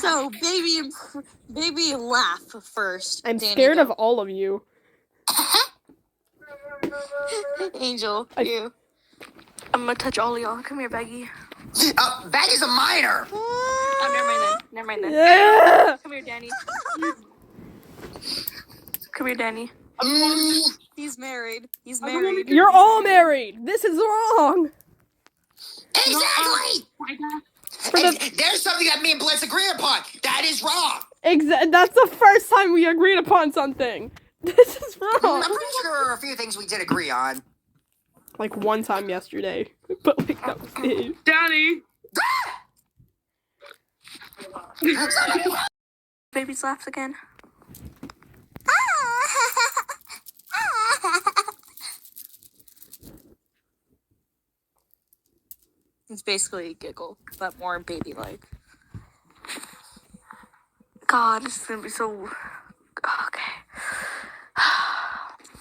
So, baby, laugh first. I'm Danny, scared go. of all of you. Angel, you. I'm gonna touch all of y'all. Come here, Baggy. Baggy's a minor. Oh, never mind then. Yeah! Come here, Danny. Come here, Danny. He's married. He's married. You're all married. This is wrong. Exactly. There's something that me and Blitz agree upon. That is wrong. That's the first time we agreed upon something. This is I'm wrong. pretty sure there are a few things we did agree on. Like one time yesterday, but like that was it. Danny. Baby's laughs again. It's basically a giggle, but more baby-like. God, this is gonna be so... Okay.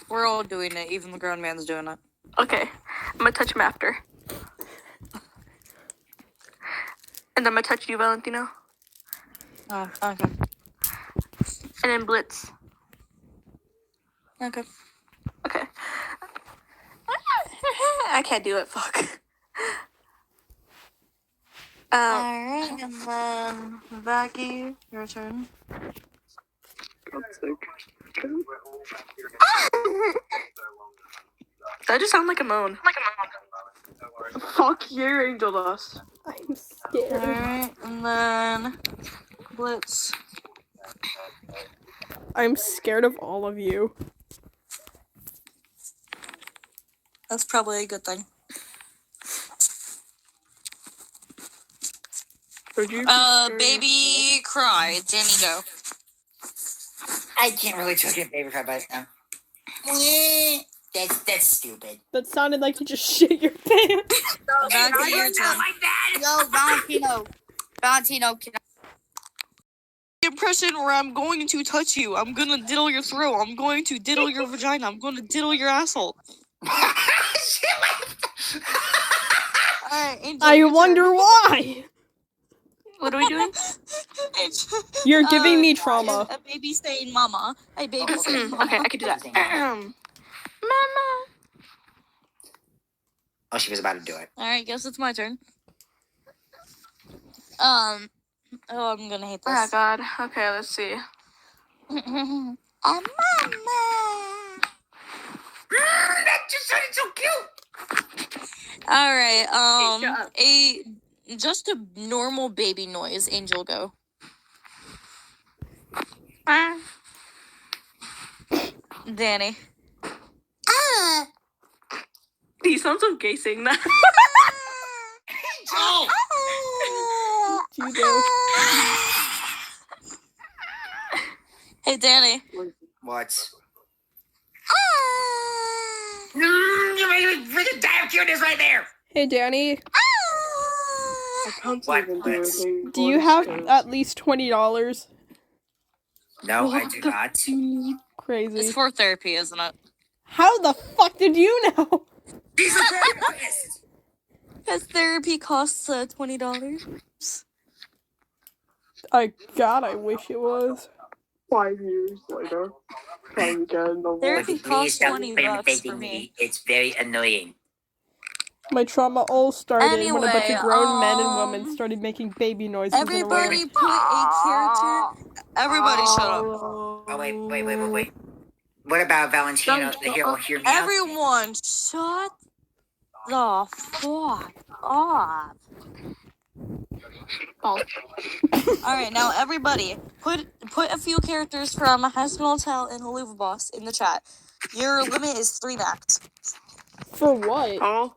We're all doing it. Even the grown man's doing it. Okay. I'm gonna touch him after. And I'm gonna touch you, Valentino. Oh, okay. And then Blitz. Okay. Okay. I can't do it, fuck. Alright, and then Baggy, your turn. That just sounded like a moan. Fuck you, Angel Dust. I'm scared. Alright, and then Blitz. I'm scared of all of you. That's probably a good thing. Baby cry. Danny, go. I can't really tell you a baby cry, but that's stupid. That sounded like you just shit your pants. Baggy, your turn. Like that. Yo, Valentino, can Impression where I'm going to touch you. I'm gonna diddle your throat. I'm going to diddle your vagina. I'm going to diddle your asshole. Alright, Angel, I your wonder turn. why. What are we doing? You're giving me trauma. A baby saying mama. A baby saying mama. Okay, I can do that. Mama. Oh, she was about to do it. Alright, guess it's my turn. Oh, I'm gonna hate this. Oh, God. Okay, let's see. Mama. That just sounded so cute. Alright, Hey, shut up. just a normal baby noise. Angel, go. Danny. He sounds so gay saying that. Oh. Jesus. Hey, Danny. What? You made me freaking damn cuteness right there. Hey, Danny. I can't What? even do anything. Do you have at least $20? No, I do not. Crazy. It's for therapy, isn't it? How the fuck did you know? He's a therapist. Because therapy costs $20. God, I wish it was. 5 years later. Thank God. Therapy costs stop $20 for me. It's very annoying. My trauma all started when a bunch of Anyway, grown men and women started making baby noises. Everybody put a character. Everybody shut up. Oh, wait. What about Valentino, the hero? Hear me out. Everyone, shut the fuck up. Alright, now everybody, put a few characters from High School Hotel and Haluva Boss in the chat. Your limit is 3 max. For what? Oh.